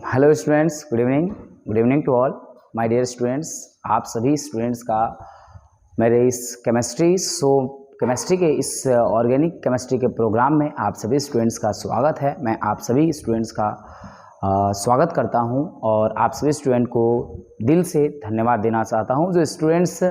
Hello students, good evening to all my dear students. आप सभी students का मेरे इस केमिस्ट्री के इस ऑर्गेनिक केमिस्ट्री के प्रोग्राम में आप सभी स्टूडेंट्स का स्वागत है। मैं आप सभी स्टूडेंट्स का स्वागत करता हूं और आप सभी स्टूडेंट को दिल से धन्यवाद देना चाहता हूं जो स्टूडेंट्स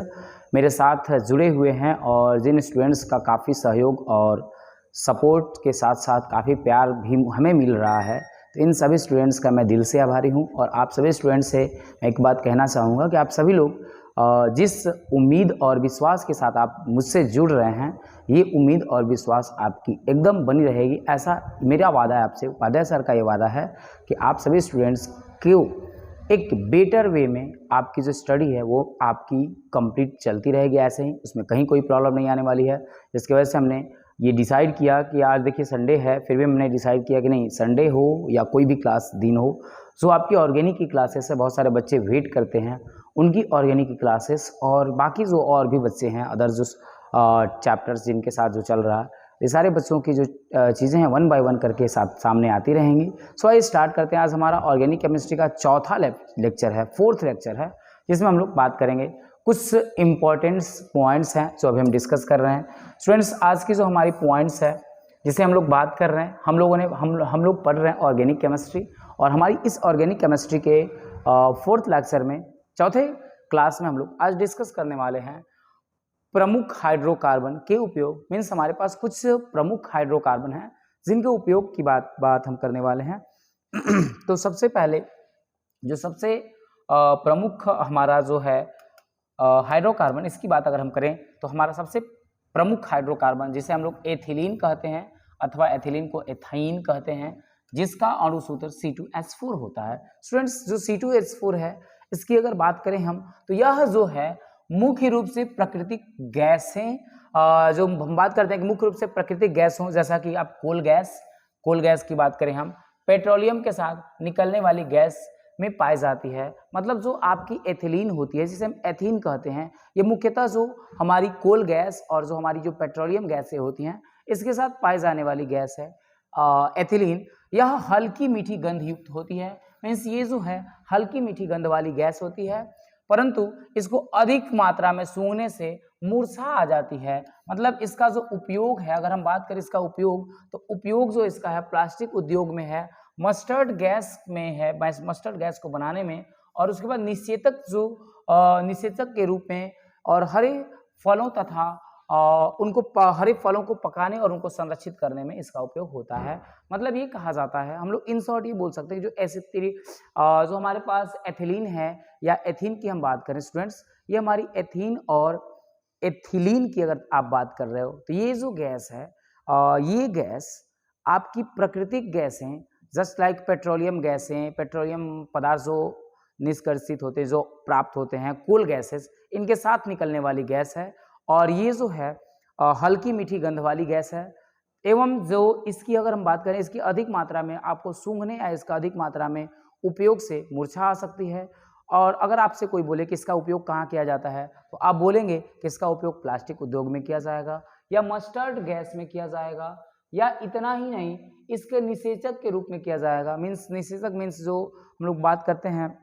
मेरे साथ जुड़े हुए हैं और जिन स्टूडेंट्स का काफ़ी सहयोग और सपोर्ट के साथ साथ काफ़ी प्यार भी हमें मिल रहा है। तो इन सभी स्टूडेंट्स का मैं दिल से आभारी हूं और आप सभी स्टूडेंट्स से मैं एक बात कहना चाहूँगा कि आप सभी लोग जिस उम्मीद और विश्वास के साथ आप मुझसे जुड़ रहे हैं, ये उम्मीद और विश्वास आपकी एकदम बनी रहेगी, ऐसा मेरा वादा है आपसे। उपाध्याय सर का ये वादा है कि आप सभी स्टूडेंट्स को एक बेटर वे में आपकी जो स्टडी है वो आपकी कंप्लीट चलती रहेगी ऐसे ही, उसमें कहीं कोई प्रॉब्लम नहीं आने वाली है। जिसकी वजह से हमने ये डिसाइड किया कि आज देखिए संडे है, फिर भी हमने डिसाइड किया कि नहीं, संडे हो या कोई भी क्लास दिन हो, जो आपकी ऑर्गेनिक की क्लासेस है, बहुत सारे बच्चे वेट करते हैं उनकी ऑर्गेनिक की क्लासेस, और बाकी जो और भी बच्चे हैं अदर जो चैप्टर्स जिनके साथ जो चल रहा है, ये सारे बच्चों की जो चीज़ें हैं वन बाय वन करके सामने आती रहेंगी। सो आइए स्टार्ट करते हैं। आज हमारा ऑर्गेनिक केमिस्ट्री का चौथा लेक्चर है, फोर्थ लेक्चर है, जिसमें हम लोग बात करेंगे कुछ इम्पॉर्टेंट पॉइंट्स हैं जो अभी हम डिस्कस कर रहे हैं। स्टूडेंट्स, आज की जो हमारी पॉइंट्स है जिसे हम लोग बात कर रहे हैं, हम लोग पढ़ रहे हैं ऑर्गेनिक केमिस्ट्री, और हमारी इस ऑर्गेनिक केमिस्ट्री के फोर्थ लेक्चर में, चौथे क्लास में हम लोग आज डिस्कस करने वाले हैं प्रमुख हाइड्रोकार्बन के उपयोग। मीन्स हमारे पास कुछ प्रमुख हाइड्रोकार्बन हैं जिनके उपयोग की बात हम करने वाले हैं। तो सबसे पहले जो सबसे प्रमुख हमारा जो है हाइड्रोकार्बन, इसकी बात अगर हम करें तो हमारा सबसे प्रमुख हाइड्रोकार्बन जिसे हम लोग एथिलीन कहते हैं अथवा एथिलीन को एथाइन कहते हैं, जिसका अणु सूत्र C2H4 होता है। स्टूडेंट्स, जो C2H4 है इसकी अगर बात करें हम तो यह जो है मुख्य रूप से प्राकृतिक गैस है। जो हम बात करते हैं कि मुख्य रूप से प्राकृतिक गैस हो, जैसा कि आप कोल गैस की बात करें हम, पेट्रोलियम के साथ निकलने वाली गैस में पाई जाती है। मतलब जो आपकी एथिलीन होती है जिसे हम एथीन कहते हैं, ये मुख्यतः जो हमारी कोल गैस और जो हमारी जो पेट्रोलियम गैसें होती हैं इसके साथ पाई जाने वाली गैस है एथिलीन। यह हल्की मीठी गंध युक्त होती है। मीन्स ये जो है हल्की मीठी गंध वाली गैस होती है, परंतु इसको अधिक मात्रा में सूंघने से मूर्छा आ जाती है। मतलब इसका जो उपयोग है, अगर हम बात करें इसका उपयोग, तो उपयोग जो इसका है प्लास्टिक उद्योग में है, मस्टर्ड गैस में है, मस्टर्ड गैस को बनाने में, और उसके बाद निषेचक के रूप में, और हरे फलों तथा हरे फलों को पकाने और उनको संरक्षित करने में इसका उपयोग होता है। मतलब ये कहा जाता है, हम लोग इन शॉर्ट ये बोल सकते हैं जो जो हमारे पास एथिलीन है या एथीन की हम बात करें स्टूडेंट्स, ये हमारी एथीन और एथिलीन की अगर आप बात कर रहे हो तो ये जो गैस है, ये गैस आपकी प्राकृतिक गैसें, जस्ट लाइक पेट्रोलियम गैसें, पेट्रोलियम पदार्थ जो निष्कर्षित होते हैं, जो प्राप्त होते हैं, कोल गैसेस, इनके साथ निकलने वाली गैस है। और ये जो है हल्की मीठी गंध वाली गैस है। एवं जो इसकी अगर हम बात करें, इसकी अधिक मात्रा में आपको सूंघने या इसका अधिक मात्रा में उपयोग से मूर्छा आ सकती है। और अगर आपसे कोई बोले कि इसका उपयोग कहाँ किया जाता है, तो आप बोलेंगे कि इसका उपयोग प्लास्टिक उद्योग में किया जाएगा या मस्टर्ड गैस में किया जाएगा, या इतना ही नहीं, इसके निषेचक के रूप में किया जाएगा। मीन्स निषेचक मीन्स जो हम लोग बात करते हैं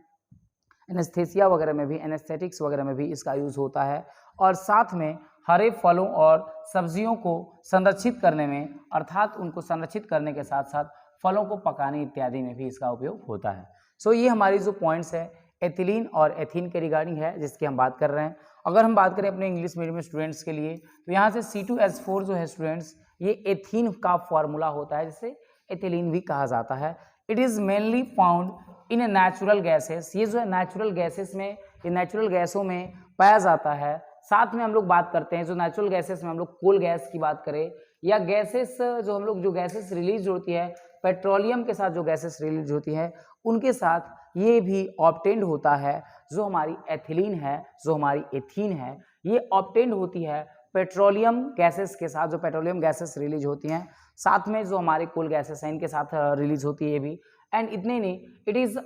एनेस्थेसिया वगैरह में भी, एनेस्थेटिक्स वगैरह में भी इसका यूज होता है। और साथ में हरे फलों और सब्जियों को संरक्षित करने में, अर्थात उनको संरक्षित करने के साथ साथ फलों को पकाने इत्यादि में भी इसका उपयोग होता है। सो ये हमारी जो पॉइंट्स है एथिलीन और एथीन के रिगार्डिंग है जिसकी हम बात कर रहे हैं। अगर हम बात करें अपने इंग्लिश मीडियम स्टूडेंट्स के लिए, तो यहाँ से C2H4 जो है स्टूडेंट्स, ये एथीन का फॉर्मूला होता है जिसे एथिलीन भी कहा जाता है। It is mainly found in natural gases. ये जो है नेचुरल गैसेस में, ये नेचुरल गैसों में पाया जाता है। साथ में हम लोग बात करते हैं जो नेचुरल गैसेस में हम लोग कोल गैस की बात करें, या गैसेस जो हम लोग जो गैसेस रिलीज होती है पेट्रोलियम के साथ, जो गैसेस रिलीज होती है उनके साथ ये भी ऑब्टेन्ड होता है। जो हमारी एथिलीन है, जो हमारी एथीन है, ये ऑब्टेन्ड होती है पेट्रोलियम गैसेस के साथ, जो पेट्रोलियम गैसेस रिलीज होती हैं, साथ में जो हमारे कोल गैसेस हैं इनके साथ रिलीज होती है ये भी। एंड इतने नहीं, it is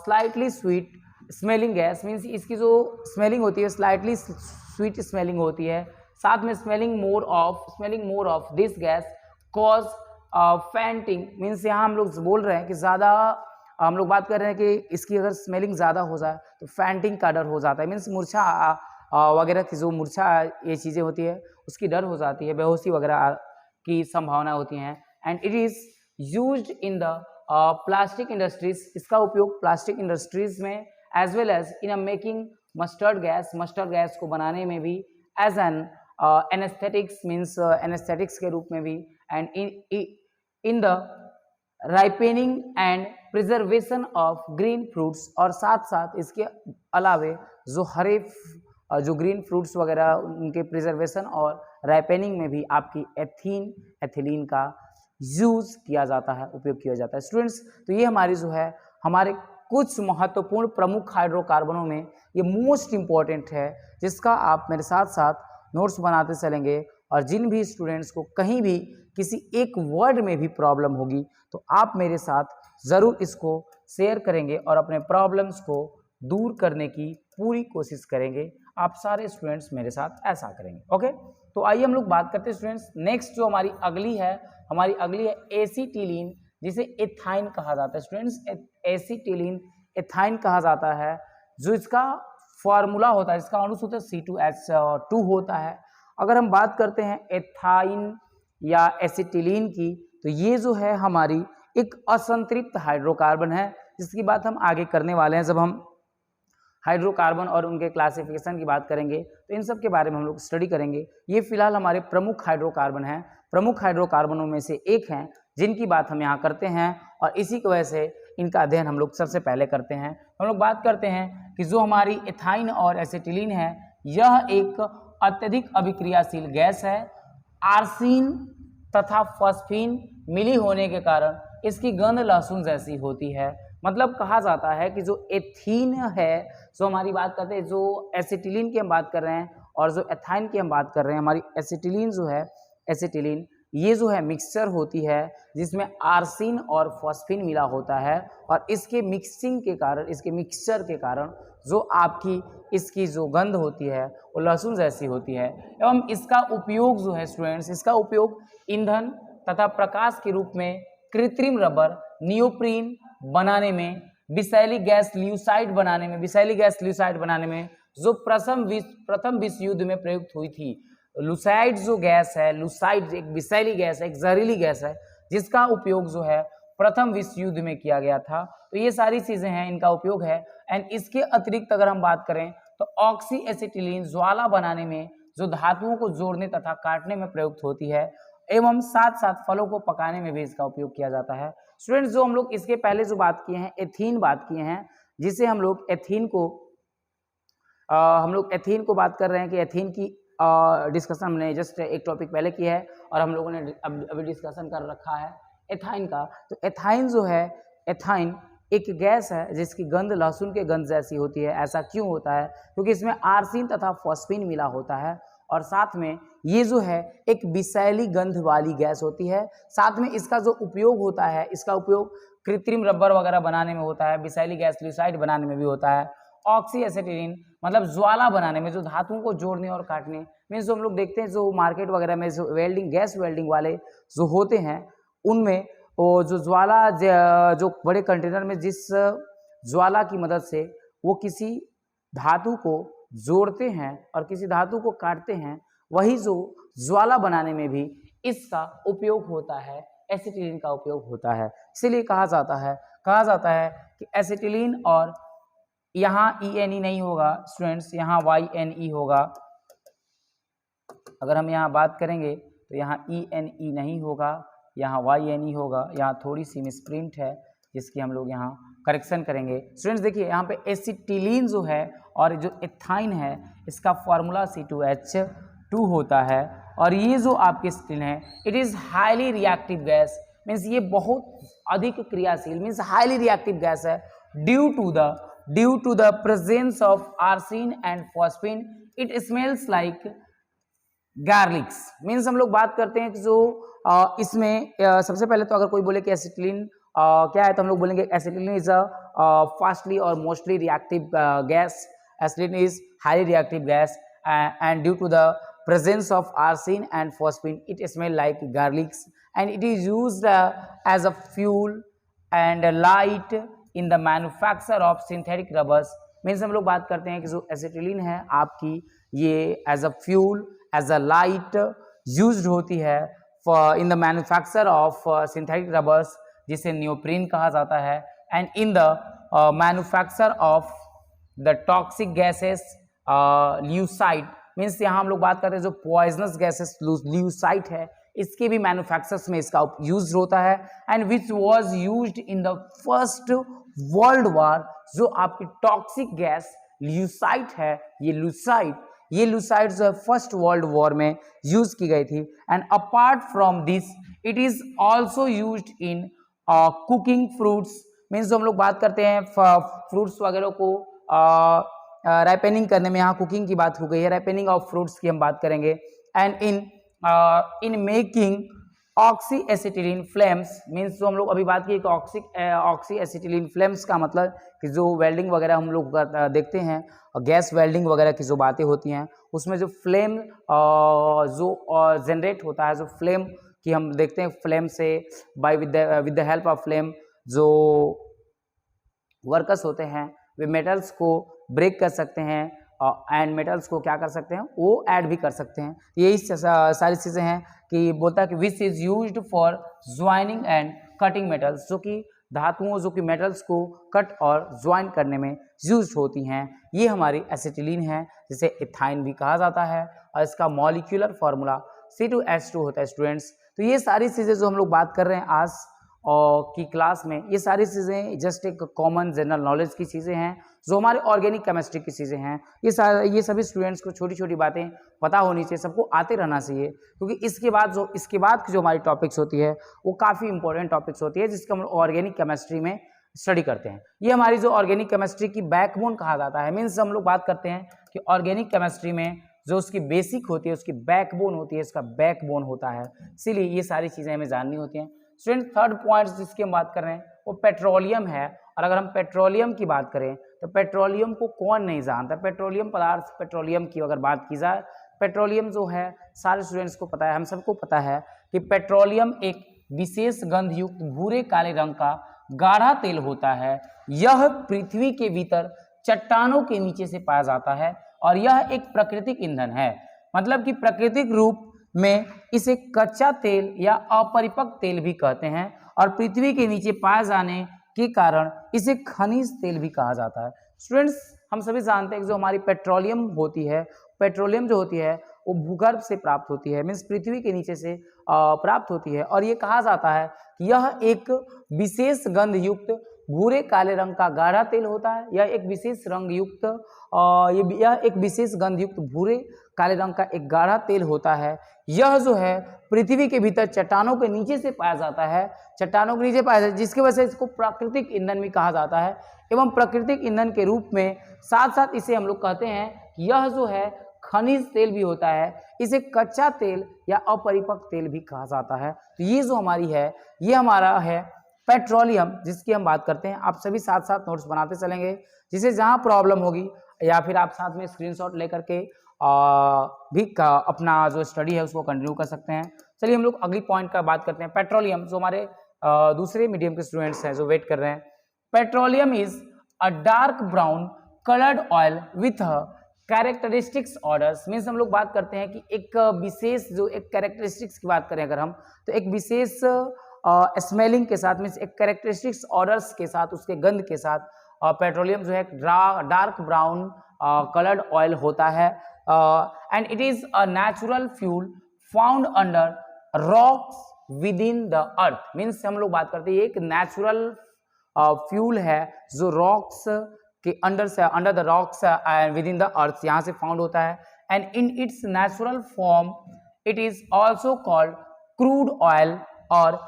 slightly sweet smelling gas. Means इसकी जो स्मेलिंग होती है स्लाइटली स्वीट स्मेलिंग होती है। साथ में smelling more of this gas cause fainting. Means यहाँ हम लोग बोल रहे हैं कि ज़्यादा हम लोग बात कर रहे हैं कि इसकी अगर स्मेलिंग ज़्यादा हो जाए तो फैंटिंग का डर हो जाता है, मीन्स मूर्छा वगैरह की जो मूर्छा ये चीज़ें होती है उसकी डर हो जाती है, बेहोशी वगैरह की संभावना होती हैं। And it is used in the plastic industries, इसका उपयोग प्लास्टिक इंडस्ट्रीज में as well as in making mustard gas को बनाने में भी, as an anaesthetics means anaesthetics के रूप में भी, and in the ripening and preservation of green fruits, और साथ साथ इसके अलावे जो हरे जो ग्रीन फ्रूट्स वगैरह उनके प्रिजर्वेशन और राइपेनिंग में भी आपकी एथिलीन का यूज़ किया जाता है, उपयोग किया जाता है स्टूडेंट्स। तो ये हमारी जो है हमारे कुछ महत्वपूर्ण प्रमुख हाइड्रोकार्बनों में ये मोस्ट इम्पॉर्टेंट है, जिसका आप मेरे साथ साथ नोट्स बनाते चलेंगे, और जिन भी स्टूडेंट्स को कहीं भी किसी एक वर्ड में भी प्रॉब्लम होगी तो आप मेरे साथ ज़रूर इसको शेयर करेंगे और अपने प्रॉब्लम्स को दूर करने की पूरी कोशिश करेंगे। आप सारे स्टूडेंट्स मेरे साथ ऐसा करेंगे, ओके। तो आइए हम लोग बात करते हैं स्टूडेंट्स, नेक्स्ट जो हमारी अगली है एसीटिलीन, जिसे एथाइन कहा जाता है स्टूडेंट्स। एसीटिलीन एथाइन कहा जाता है, जो इसका फॉर्मूला होता है, इसका अणुसूत्र C2H2 होता है। अगर हम बात करते हैं एथाइन या एसिटिलीन की, तो ये जो है हमारी एक असंतृप्त हाइड्रोकार्बन है, जिसकी बात हम आगे करने वाले हैं। जब हम हाइड्रोकार्बन और उनके क्लासिफिकेशन की बात करेंगे तो इन सब के बारे में हम लोग स्टडी करेंगे। ये फिलहाल हमारे प्रमुख हाइड्रोकार्बन हैं, प्रमुख हाइड्रोकार्बनों में से एक हैं, जिनकी बात हम यहाँ करते हैं, और इसी की वजह से इनका अध्ययन हम लोग सबसे पहले करते हैं। हम लोग बात करते हैं कि जो हमारी एथाइन और एसिटिलीन है, यह एक अत्यधिक अभिक्रियाशील गैस है। आर्सीन तथा फॉस्फीन मिली होने के कारण इसकी गंध लहसुन जैसी होती है। मतलब कहा जाता है कि जो एथीन है, जो हमारी बात करते हैं, जो एसिटिलीन की हम बात कर रहे हैं और जो एथाइन की हम बात कर रहे हैं, हमारी एसिटिलीन जो है, एसिटिलीन ये जो है मिक्सचर होती है जिसमें आर्सिन और फॉस्फीन मिला होता है, और इसके मिक्सिंग के कारण, इसके मिक्सचर के कारण जो आपकी इसकी जो गंध होती है वो लहसुन जैसी होती है। एवं इसका उपयोग जो है स्टूडेंट्स, इसका उपयोग ईंधन तथा प्रकाश के रूप में कृत्रिम रबर, नियोप्रीन बनाने में, विषैली गैस ल्यूसाइड बनाने में, जो प्रथम विश्व युद्ध में प्रयुक्त हुई थी। लुसाइड जो गैस है, लुसाइड एक विषैली गैस है, एक जहरीली गैस है, जिसका उपयोग जो है प्रथम विश्व युद्ध में किया गया था। तो ये सारी चीजें हैं, इनका उपयोग है। एंड इसके अतिरिक्त अगर हम बात करें तो ऑक्सी एसिटिलीन ज्वाला बनाने में, जो धातुओं को जोड़ने तथा काटने में प्रयुक्त होती है, एवं साथ साथ फलों को पकाने में भी इसका उपयोग किया जाता है। स्टूडेंट्स, जो हम लोग इसके पहले जो बात किए हैं, एथीन बात किए हैं, जिसे हम लोग एथीन को बात कर रहे हैं कि एथीन की डिस्कशन हमने जस्ट एक टॉपिक पहले किया है और हम लोगों ने अभी डिस्कशन कर रखा है एथाइन का। तो एथाइन जो है, एथाइन एक गैस है जिसकी गंध लहसुन के गंध जैसी होती है। ऐसा क्यों होता है? क्योंकि इसमें आर्सिन तथा फॉस्फीन मिला होता है, और साथ में ये जो है एक विषैली गंध वाली गैस होती है। साथ में इसका जो उपयोग होता है, इसका उपयोग कृत्रिम रबर वगैरह बनाने में होता है, विषैली गैस ल्यूसाइड बनाने में भी होता है। ऑक्सी एसिटिलीन मतलब ज्वाला बनाने में, जो धातुओं को जोड़ने और काटने मीन्स जो हम लोग देखते हैं जो मार्केट वगैरह में जो वेल्डिंग, गैस वेल्डिंग वाले जो होते हैं, उनमें वो जो ज्वाला जो बड़े कंटेनर में जिस ज्वाला की मदद से वो किसी धातु को जोड़ते हैं और किसी धातु को काटते हैं, वही जो ज्वाला बनाने में भी इसका उपयोग होता है, एसिटिलीन का उपयोग होता है। इसीलिए कहा जाता है कि एसिटिलीन, और यहाँ ENE नहीं होगा स्टूडेंट्स, यहाँ YNE होगा। अगर हम यहाँ बात करेंगे तो यहाँ ENE नहीं होगा, यहाँ YNE होगा। यहाँ थोड़ी सी मिसप्रिंट है जिसकी हम लोग यहाँ करेक्शन करेंगे। स्टूडेंट्स देखिए, यहाँ पे एसिटिलीन जो है और जो एथाइन है, इसका फॉर्मूला C2H2 होता है, और ये जो आपकी एसिटिलीन है, it is highly reactive gas, means ये बहुत अधिक क्रियाशील, मीन्स हाईली रिएक्टिव गैस है। Due to the presence of arsine and phosphine it smells like garlics. Means हम लोग बात करते हैं कि जो इसमें सबसे पहले तो अगर कोई बोले कि एसिटिलीन क्या है, तो हम लोग बोलेंगे एसिटिलीन इज अ फास्टली और mostly reactive gas. Acetylene is highly reactive gas and due to the presence of arsine and phosphine it smell like garlics, and it is used as a fuel and a light in the manufacture of synthetic rubbers. Means हम लोग बात करते हैं कि जो acetylene है आपकी ये as a fuel as a light used होती है in the manufacture of synthetic rubbers, जिसे नियोप्रीन कहा जाता है, and in the manufacture of the toxic gases lewisite. Means यहाँ हम लोग बात करते हैं जो पॉइजनस गैसेस ल्यूसाइड है, इसके भी मैन्युफैक्चर्स में इसका यूज होता है, and which was used in the first world war. जो आपकी टॉक्सिक गैस ल्यूसाइड है, ये लूसाइड जो है फर्स्ट वर्ल्ड वॉर में यूज की गई थी। And apart from this it is also used in cooking fruits. Means जो हम लोग बात करते हैं फ्रूट्स वगैरह को राइपेनिंग करने में, यहाँ कुकिंग की बात हो गई है, राइपेनिंग ऑफ फ्रूट्स की हम बात करेंगे। And in making oxy acetylene flames. Means जो हम लोग अभी बात की कि ऑक्सी एसिटिलीन फ्लेम्स का मतलब कि जो वेल्डिंग वगैरह हम लोग देखते हैं, गैस वेल्डिंग वगैरह की जो बातें होती हैं उसमें जो फ्लेम जो जनरेट होता है, जो फ्लेम की हम देखते हैं, फ्लेम से by with the help of flame जो वर्कर्स होते हैं वे मेटल्स को ब्रेक कर सकते हैं एंड मेटल्स को क्या कर सकते हैं, वो ऐड भी कर सकते हैं। यही सारी चीज़ें हैं कि बोलता है कि which is used for joining and cutting metals, जो कि धातुओं जो कि मेटल्स को कट और ज्वाइन करने में यूज होती हैं। ये हमारी एसिटिलीन है, जिसे इथाइन भी कहा जाता है, और इसका मॉलिक्यूलर फार्मूला C2H2 होता है स्टूडेंट्स। तो ये सारी चीज़ें जो हम लोग बात कर रहे हैं आज की क्लास में, ये सारी चीज़ें जस्ट एक कॉमन जनरल नॉलेज की चीज़ें हैं, जो हमारे ऑर्गेनिक केमिस्ट्री की चीज़ें हैं। ये सभी स्टूडेंट्स को छोटी छोटी बातें पता होनी चाहिए, सबको आते रहना चाहिए, क्योंकि इसके बाद की जो हमारी टॉपिक्स होती है वो काफ़ी इंपॉर्टेंट टॉपिक्स होती है, जिसको हम ऑर्गेनिक केमिस्ट्री में स्टडी करते हैं। ये हमारी जो ऑर्गेनिक केमिस्ट्री की बैकबोन कहा जाता है। मीन्स हम लोग बात करते हैं कि ऑर्गेनिक केमिस्ट्री में जो उसकी बेसिक होती है, उसकी बैकबोन होती है, इसका बैकबोन होता है, इसीलिए ये सारी चीज़ें हमें जाननी होती हैं। स्टूडेंट थर्ड पॉइंट जिसकी हम बात कर रहे हैं वो पेट्रोलियम है। और अगर हम पेट्रोलियम की बात करें तो पेट्रोलियम को कौन नहीं जानता, पेट्रोलियम पदार्थ, पेट्रोलियम की अगर बात की जाए, पेट्रोलियम जो है सारे स्टूडेंट्स को पता है, हम सबको पता है कि पेट्रोलियम एक विशेष गंध युक्त भूरे काले रंग का गाढ़ा तेल होता है। यह पृथ्वी के भीतर चट्टानों के नीचे से पाया जाता है, और यह एक प्राकृतिक ईंधन है। मतलब कि प्राकृतिक रूप में इसे कच्चा तेल या अपरिपक्व तेल भी कहते हैं, और पृथ्वी के नीचे पाए जाने के कारण इसे खनिज तेल भी कहा जाता है। स्टूडेंट्स हम सभी जानते हैं कि जो हमारी पेट्रोलियम होती है, पेट्रोलियम जो होती है वो भूगर्भ से प्राप्त होती है, मीन्स पृथ्वी के नीचे से प्राप्त होती है, और ये कहा जाता है कि यह एक विशेष गंध युक्त भूरे काले रंग का गाढ़ा तेल होता है। यह एक विशेष रंग युक्त यह एक विशेष गंध युक्त भूरे काले रंग का एक गाढ़ा तेल होता है। यह जो है पृथ्वी के भीतर चट्टानों के नीचे से पाया जाता है, चट्टानों के नीचे पाया जाता है, जिसकी वजह से इसको प्राकृतिक ईंधन भी कहा जाता है। एवं प्राकृतिक ईंधन के रूप में साथ साथ इसे हम लोग कहते हैं कि यह जो है खनिज तेल भी होता है, इसे कच्चा तेल या अपरिपक्व तेल भी कहा जाता है। तो ये जो हमारी है, ये हमारा है पेट्रोलियम, जिसकी हम बात करते हैं। आप सभी साथ साथ नोट्स बनाते चलेंगे, जिसे जहाँ प्रॉब्लम होगी या फिर आप साथ में स्क्रीनशॉट लेकर के भी अपना जो स्टडी है उसको कंटिन्यू कर सकते हैं। चलिए हम लोग अगली पॉइंट का बात करते हैं, पेट्रोलियम। जो हमारे दूसरे मीडियम के स्टूडेंट्स हैं जो वेट कर रहे हैं, petroleum is a dark brown coloured oil with characteristics orders. Means हम लोग बात करते हैं कि एक विशेष जो एक कैरेक्टरिस्टिक्स की बात करें अगर हम, तो एक विशेष स्मेलिंग के साथ, मीन्स एक कैरेक्टरिस्टिक्स ऑर्डर्स के साथ, उसके गंध के साथ पेट्रोलियम जो है डार्क ब्राउन कलर्ड ऑयल होता है। And it is a natural fuel found under rocks with in the earth. Means हम लोग बात करते हैं एक नेचुरल फ्यूल है जो रॉक्स के अंडर से, under the rocks and with in the earth, यहाँ से फाउंड होता है। And in its natural form it is also called crude oil और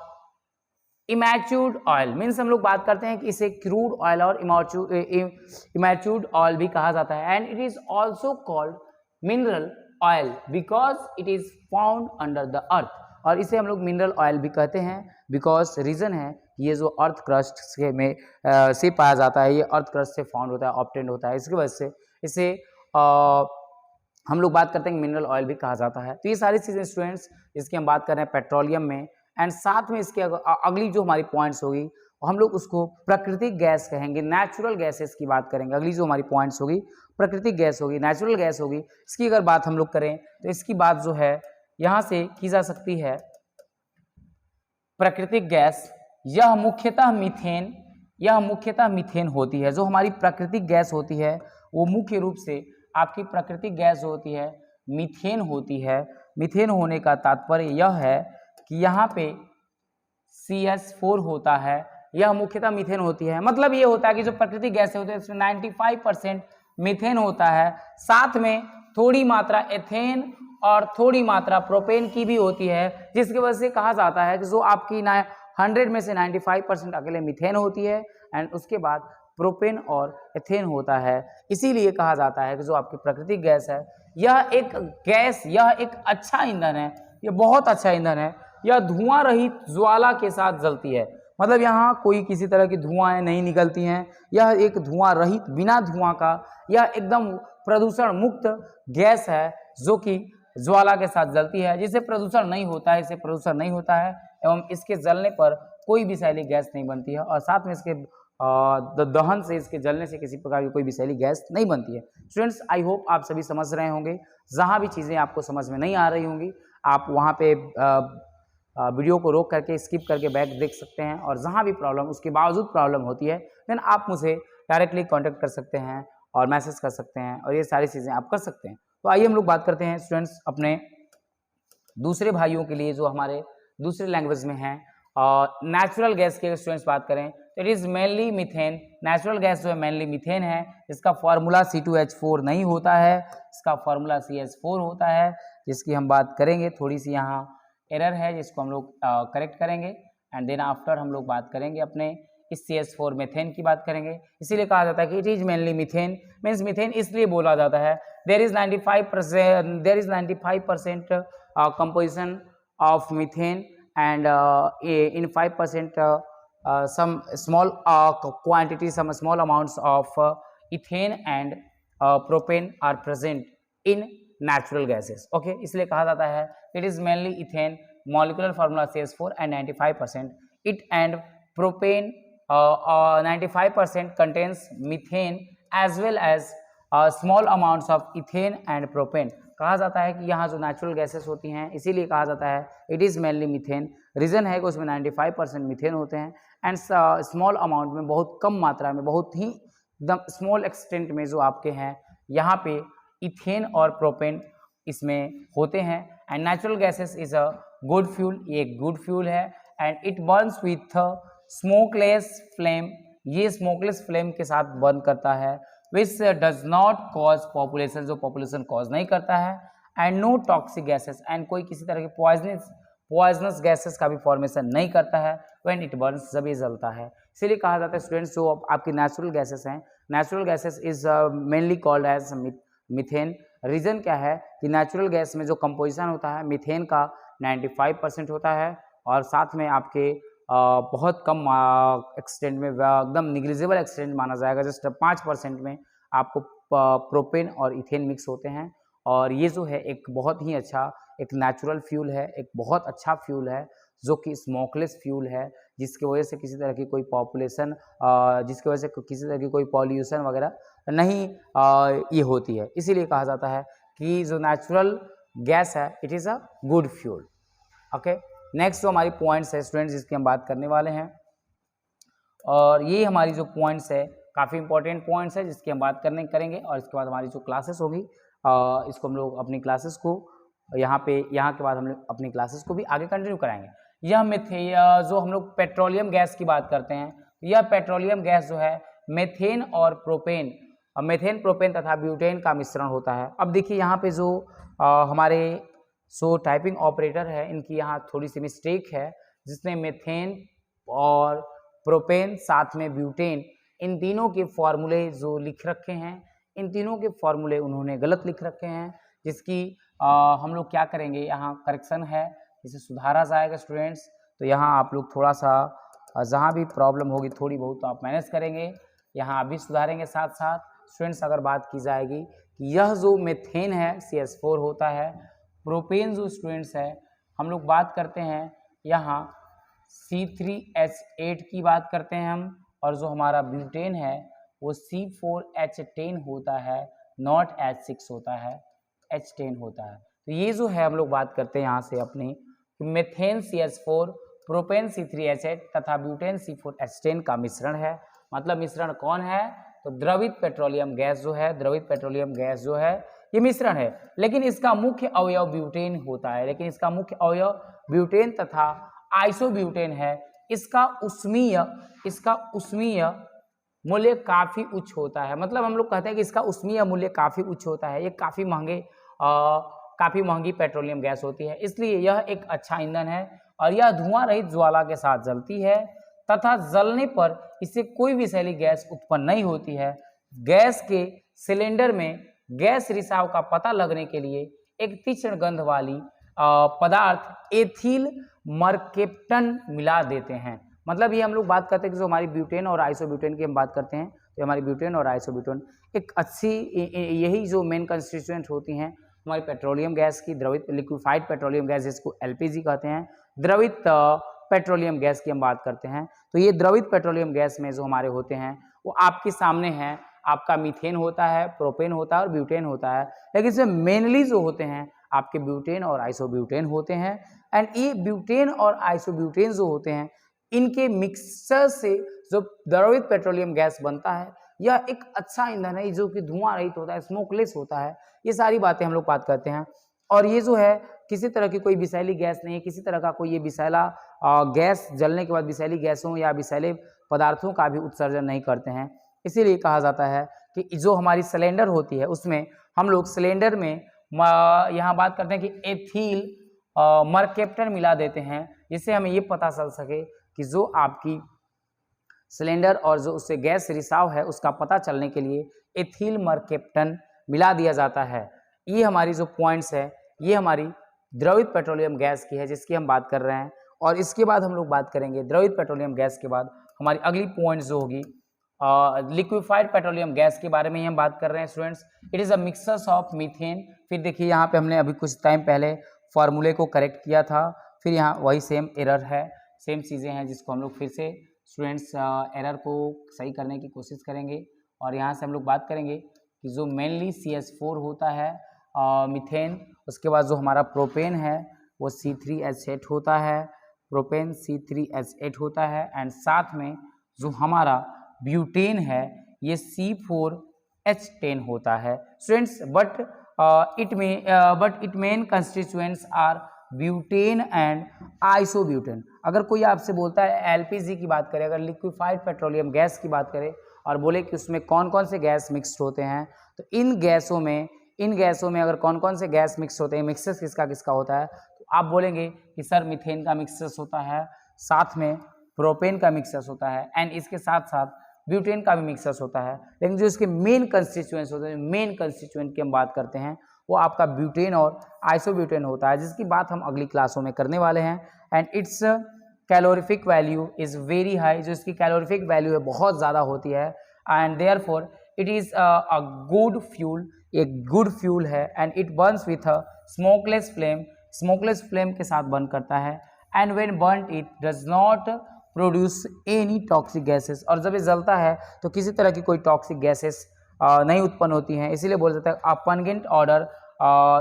इमैच्योर्ड ऑयल। मीन्स हम लोग बात करते हैं कि इसे क्रूड ऑयल और इमैच्योर्ड ऑयल भी कहा जाता है। And it is also called mineral oil because it is found under the earth. और इसे हम लोग मिनरल ऑयल भी कहते हैं बिकॉज रीजन है ये जो अर्थ क्रस्ट से पाया जाता है, ये अर्थ क्रस्ट से फाउंड होता है, ऑब्टेन्ड होता है, इसकी वजह से इसे हम लोग बात करते हैं मिनरल ऑयल भी कहा जाता है। तो ये सारी चीज़ें स्टूडेंट्स इसकी हम बात कर रहे हैं पेट्रोलियम में। एंड साथ में इसके अगली जो हमारी पॉइंट्स होगी हम लोग उसको प्राकृतिक गैस कहेंगे, नेचुरल गैसेस की बात करेंगे। अगली जो हमारी पॉइंट्स होगी प्राकृतिक गैस होगी, नेचुरल गैस होगी। इसकी अगर बात हम लोग करें तो इसकी बात जो है यहाँ से की जा सकती है। प्राकृतिक गैस यह मुख्यतः मीथेन होती है। जो हमारी प्राकृतिक गैस होती है वो मुख्य रूप से आपकी प्राकृतिक गैस जो होती है मीथेन होती है। मीथेन होने का तात्पर्य यह है कि यहाँ पे CH4 होता है, यह मुख्यतः मीथेन होती है। मतलब ये होता है कि जो प्राकृतिक गैसें होती है उसमें 95% मीथेन होता है, साथ में थोड़ी मात्रा एथेन और थोड़ी मात्रा प्रोपेन की भी होती है, जिसकी वजह से कहा जाता है कि जो आपकी 100 में से 95% अकेले मीथेन होती है एंड उसके बाद प्रोपेन और एथेन होता है। इसीलिए कहा जाता है कि जो आपकी प्राकृतिक गैस है यह एक अच्छा ईंधन है, यह बहुत अच्छा ईंधन है। यह धुआं रहित ज्वाला के साथ जलती है, मतलब यहाँ कोई किसी तरह की धुआं नहीं निकलती हैं। यह एक धुआं रहित, बिना धुआं का, यह एकदम प्रदूषण मुक्त गैस है जो कि ज्वाला के साथ जलती है, जिससे प्रदूषण नहीं होता है, इससे प्रदूषण नहीं होता है एवं इसके जलने पर कोई विषैली गैस नहीं बनती है और साथ में इसके दहन से, इसके जलने से किसी प्रकार की कोई विषैली गैस नहीं बनती है। स्टूडेंट्स, आई होप आप सभी समझ रहे होंगे। जहाँ भी चीज़ें आपको समझ में नहीं आ रही होंगी आप वहाँ पे वीडियो को रोक करके स्किप करके बैक देख सकते हैं, और जहाँ भी प्रॉब्लम, उसके बावजूद प्रॉब्लम होती है देन आप मुझे डायरेक्टली कांटेक्ट कर सकते हैं और मैसेज कर सकते हैं और ये सारी चीज़ें आप कर सकते हैं। तो आइए हम लोग बात करते हैं स्टूडेंट्स अपने दूसरे भाइयों के लिए जो हमारे दूसरे लैंग्वेज में हैं। और नेचुरल गैस के स्टूडेंट्स बात करें तो it is mainly methane. Natural gas जो है मेनली मीथेन है। इसका फार्मूला C2H4 नहीं होता है, इसका फार्मूला CH4 होता है, जिसकी हम बात करेंगे। थोड़ी सी यहाँ एरर है जिसको हम लोग करेक्ट करेंगे एंड देन आफ्टर हम लोग बात करेंगे अपने इस CH4 मीथेन की बात करेंगे। इसीलिए कहा जाता है कि it is mainly methane. Means methane इसलिए बोला जाता है there is 95% composition of methane and in 5% some small quantity, some small amounts of ethane and propane are present in natural gases. Okay, इसलिए कहा जाता है it is mainly ethane, molecular formula CH4 and 95% it and propane 95% contains methane as well as small amounts of ethane and propane। कहा जाता है कि यहाँ जो नेचुरल गैसेस होती हैं इसीलिए कहा जाता है it is mainly methane. Reason है कि उसमें 95% मीथेन होते हैं एंड स्मॉल अमाउंट में, बहुत कम मात्रा में, बहुत ही एकदम स्मॉल एक्सटेंट में जो आपके हैं यहाँ पे इथेन और प्रोपेन इसमें होते हैं। And natural gases is a good fuel, ये एक गुड फ्यूल है and it burns with smokeless flame. ये स्मोकलेस फ्लेम के साथ बर्न करता है which does not cause population, जो पॉपुलेशन कॉज नहीं करता है and no toxic gases and कोई किसी तरह के पॉइजनस गैसेस का भी फॉर्मेशन नहीं करता है व्हेन इट बर्न्स, जब ये जलता है। इसीलिए कहा जाता है स्टूडेंट्स जो आपकी नेचुरल गैसेस हैं, natural gases is mainly called as methane. Reason क्या है कि नेचुरल गैस में जो कंपोजिशन होता है मीथेन का 95% होता है और साथ में आपके बहुत कम एक्सटेंट में, एकदम निग्लिजिबल एक्सटेंट माना जाएगा, जस्ट 5% में आपको प्रोपेन और इथेन मिक्स होते हैं। और ये जो है एक बहुत ही अच्छा एक नेचुरल फ्यूल है, एक बहुत अच्छा फ्यूल है जो कि स्मोकलेस फ्यूल है, जिसकी वजह से किसी तरह की कोई पॉपुलेशन, जिसकी वजह से किसी तरह की कोई पॉल्यूशन वगैरह नहीं ये होती है। इसीलिए कहा जाता है कि जो नेचुरल गैस है it is a good fuel. Okay, next जो हमारी पॉइंट्स है स्टूडेंट्स जिसकी हम बात करने वाले हैं, और ये हमारी जो पॉइंट्स है काफ़ी इंपॉर्टेंट पॉइंट्स है जिसकी हम बात करेंगे। और इसके बाद हमारी जो क्लासेस होगी इसको हम लोग अपनी क्लासेस को यहाँ के बाद हम लोग अपनी क्लासेस को भी आगे कंटिन्यू कराएंगे। जो हम लोग पेट्रोलियम गैस की बात करते हैं, यह पेट्रोलियम गैस जो है मेथेन और प्रोपेन, मेथेन, प्रोपेन तथा ब्यूटेन का मिश्रण होता है। अब देखिए यहाँ पे जो हमारे टाइपिंग ऑपरेटर है इनकी यहाँ थोड़ी सी मिस्टेक है, जिसने मेथेन और प्रोपेन साथ में ब्यूटेन, इन तीनों के फॉर्मूले जो लिख रखे हैं, इन तीनों के फॉर्मूले उन्होंने गलत लिख रखे हैं, जिसकी हम लोग क्या करेंगे, यहाँ करेक्शन है, इसे सुधारा जाएगा स्टूडेंट्स। तो यहाँ आप लोग थोड़ा सा जहाँ भी प्रॉब्लम होगी थोड़ी बहुत तो आप मैनेज करेंगे, यहाँ आप भी सुधारेंगे साथ साथ। स्टूडेंट्स अगर बात की जाएगी कि यह जो मेथेन है CH4 होता है, प्रोपेन जो स्टूडेंट्स है हम लोग बात करते हैं यहाँ C3H8 की बात करते हैं हम, और जो हमारा ब्यूटेन है वो C4H10 होता है, नॉट H6 होता है, H10 होता है। तो ये जो है हम लोग बात करते हैं यहाँ से अपनी मेथेन CH4, प्रोपेन C3H8 तथा ब्यूटेन C4H10 का मिश्रण है। मतलब मिश्रण कौन है? तो द्रवित पेट्रोलियम गैस जो है, द्रवित पेट्रोलियम गैस जो है ये मिश्रण है, लेकिन इसका मुख्य अवयव ब्यूटेन होता है, लेकिन इसका मुख्य अवयव ब्यूटेन तथा आइसोब्यूटेन है। इसका उष्मीय मूल्य काफी उच्च होता है। मतलब हम लोग कहते हैं कि इसका उष्मीय मूल्य काफी उच्च होता है, ये काफी महंगी पेट्रोलियम गैस होती है, इसलिए यह एक अच्छा ईंधन है और यह धुआं रहित ज्वाला के साथ जलती है तथा जलने पर इससे कोई विषैली गैस उत्पन्न नहीं होती है। गैस के सिलेंडर में गैस रिसाव का पता लगने के लिए एक तीक्ष्ण गंध वाली पदार्थ एथिल मर्केप्टन मिला देते हैं। मतलब ये हम लोग बात करते हैं कि जो हमारी ब्यूटेन और आइसोब्यूटेन की हम बात करते हैं, तो हमारी ब्यूटेन और आइसोब्यूटेन एक अच्छी, यही जो मेन कंस्टिट्यूएंट होती हैं हमारी पेट्रोलियम गैस की, द्रवित लिक्विफाइड पेट्रोलियम गैस जिसको एलपीजी कहते हैं, द्रवित पेट्रोलियम गैस की हम बात करते हैं। तो ये द्रवित पेट्रोलियम गैस में जो हमारे होते हैं वो आपके सामने हैं, आपका मीथेन होता है, प्रोपेन होता है और ब्यूटेन होता है, लेकिन इसमें मेनली जो होते हैं आपके ब्यूटेन और आइसोब्यूटेन होते हैं। एंड ये ब्यूटेन और आइसोब्यूटेन जो होते हैं इनके मिक्सचर से जो द्रवित पेट्रोलियम गैस बनता है यह एक अच्छा ईंधन है जो कि धुआं रहित होता है, स्मोकलेस होता है। ये सारी बातें हम लोग बात करते हैं। और ये जो है किसी तरह की कोई विषैली गैस नहीं है, किसी तरह का कोई ये विषैला गैस जलने के बाद विषैली गैसों या विषैले पदार्थों का भी उत्सर्जन नहीं करते हैं। इसीलिए कहा जाता है कि जो हमारी सिलेंडर होती है उसमें हम लोग सिलेंडर में यहाँ बात करते हैं कि एथिल मर्केप्टन मिला देते हैं, जिससे हमें ये पता चल सके कि जो आपकी सिलेंडर और जो उससे गैस रिसाव है उसका पता चलने के लिए एथिल मर्केप्टन मिला दिया जाता है। ये हमारी जो पॉइंट्स है ये हमारी द्रवित पेट्रोलियम गैस की है जिसकी हम बात कर रहे हैं। और इसके बाद हम लोग बात करेंगे द्रवित पेट्रोलियम गैस के बाद हमारी अगली पॉइंट्स जो होगी लिक्विफाइड पेट्रोलियम गैस के बारे में ही हम बात कर रहे हैं students. It is a mixture of methane. फिर देखिए यहाँ पे हमने अभी कुछ टाइम पहले फार्मूले को करेक्ट किया था, फिर यहाँ वही सेम एरर है, सेम चीज़ें हैं जिसको हम लोग फिर से स्टूडेंट्स एरर को सही करने की कोशिश करेंगे। और यहाँ से हम लोग बात करेंगे कि जो मेनली CH4 होता है मीथेन, उसके बाद जो हमारा प्रोपेन है वो C3H8 होता है, प्रोपेन C3H8 होता है, एंड साथ में जो हमारा ब्यूटेन है ये C4H10 होता है students. But it main constituents are butane and isobutane. अगर कोई आपसे बोलता है एलपीजी की बात करें, अगर लिक्विफाइड पेट्रोलियम गैस की बात करें और बोले कि उसमें कौन कौन से गैस मिक्स्ड होते हैं, तो इन गैसों में अगर कौन कौन से गैस मिक्स होते हैं, मिक्सचर किसका किसका होता है, तो आप बोलेंगे कि सर मीथेन का मिक्सचर होता है, साथ में प्रोपेन का मिक्सचर होता है, एंड इसके साथ साथ ब्यूटेन का भी मिक्सचर होता है। लेकिन जो इसके मेन कंस्टिट्यूएंट्स होते हैं, मेन कंस्टिट्यूएंट की हम बात करते हैं, वो आपका ब्यूटेन और आइसोब्यूटेन होता है, जिसकी बात हम अगली क्लासों में करने वाले हैं। And it's calorific value is very high, जो इसकी कैलोरीफिक वैल्यू है बहुत ज़्यादा होती है, and therefore it is a good fuel, एक गुड फ्यूल है, and it burns with a smokeless flame के साथ बर्न करता है, and when burned it does not produce any toxic gases, और जब ये जलता है तो किसी तरह की कोई टॉक्सिक गैसेस नहीं उत्पन्न होती हैं। इसीलिए बोल जाता है अपंगेंट ऑर्डर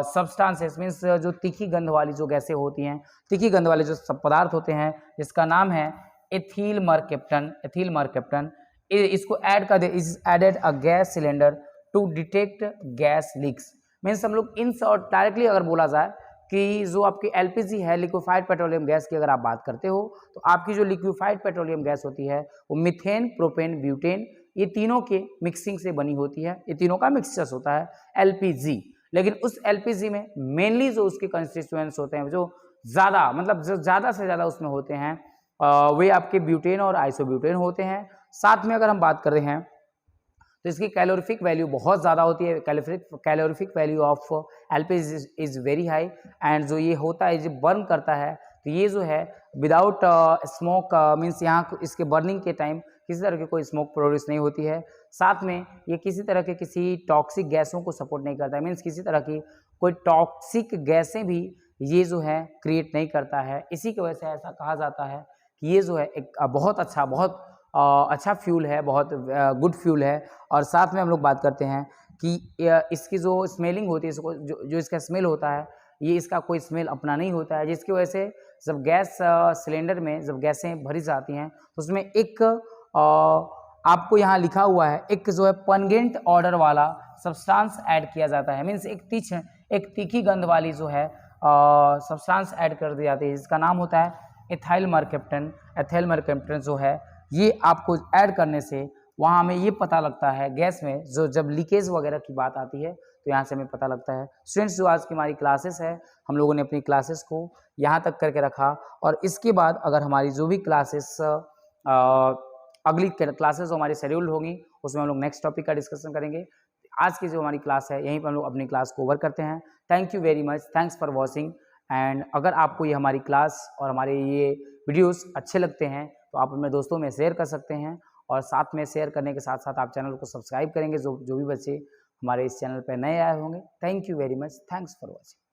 सब्सटेंसेस, मीन्स जो तीखी गंध वाली जो गैसें होती हैं, तीखी गंध वाले जो सब पदार्थ होते हैं, जिसका नाम है एथिल मर्केप्टन। इसको ऐड कर दे, is added a gas cylinder to detect gas leaks. Means हम लोग इन शॉर्ट डायरेक्टली अगर बोला जाए कि जो आपकी एलपीजी है, लिक्विफाइड पेट्रोलियम गैस की अगर आप बात करते हो, तो आपकी जो लिक्विफाइड पेट्रोलियम गैस होती है वो मीथेन, प्रोपेन, ब्यूटेन, ये तीनों के मिक्सिंग से बनी होती है, ये तीनों का मिक्सचर होता है एलपीजी। लेकिन उस एलपीजी में मेनली जो उसके कंस्टिट्यूएंट्स होते हैं, जो ज़्यादा मतलब जो ज़्यादा से ज़्यादा उसमें होते हैं, वे आपके ब्यूटेन और आइसोब्यूटेन होते हैं। साथ में अगर हम बात कर रहे हैं तो इसकी कैलोरीफिक वैल्यू बहुत ज़्यादा होती है, calorific value of LPG is very high, and जो ये होता है, जो बर्न करता है, तो ये जो है विदाउट स्मोक, मीन्स यहाँ इसके बर्निंग के टाइम किसी तरह की कोई स्मोक प्रोड्यूस नहीं होती है। साथ में ये किसी तरह के किसी टॉक्सिक गैसों को सपोर्ट नहीं करता है, मीन्स किसी तरह की कोई टॉक्सिक गैसें भी ये जो है क्रिएट नहीं करता है। इसी की वजह से ऐसा कहा जाता है कि ये जो है एक बहुत अच्छा फ्यूल है, बहुत गुड फ्यूल है। और साथ में हम लोग बात करते हैं कि इसकी जो स्मेलिंग होती है, इसको जो इसका स्मेल होता है, ये इसका कोई स्मेल अपना नहीं होता है, जिसकी वजह से जब गैस सिलेंडर में जब गैसें भरी जाती हैं तो उसमें एक आपको यहाँ लिखा हुआ है, एक जो है पंगेंट ऑर्डर वाला सब्सटेंस ऐड किया जाता है। मीन्स एक तीखी गंध वाली जो है सब्सटेंस ऐड कर दी जाती है, जिसका नाम होता है एथाइल मरकैप्टन। एथाइल मरकैप्टन जो है ये आपको ऐड करने से वहाँ हमें ये पता लगता है गैस में जो जब लीकेज वगैरह की बात आती है तो यहाँ से हमें पता लगता है। स्टूडेंट्स, जो आज की हमारी क्लासेस है, हम लोगों ने अपनी क्लासेस को यहाँ तक करके रखा, और इसके बाद अगर हमारी जो भी क्लासेस अगली क्लासेस जो हमारी शेड्यूल होगी उसमें हम लोग नेक्स्ट टॉपिक का डिस्कशन करेंगे। आज की जो हमारी क्लास है यहीं पर हम लोग अपनी क्लास को ओवर करते हैं। Thank you very much, thanks for watching. And अगर आपको ये हमारी क्लास और हमारे ये वीडियोस अच्छे लगते हैं तो आप अपने दोस्तों में शेयर कर सकते हैं, और साथ में शेयर करने के साथ साथ आप चैनल को सब्सक्राइब करेंगे जो भी बच्चे हमारे इस चैनल पर नए आए होंगे। Thank you very much, thanks for watching.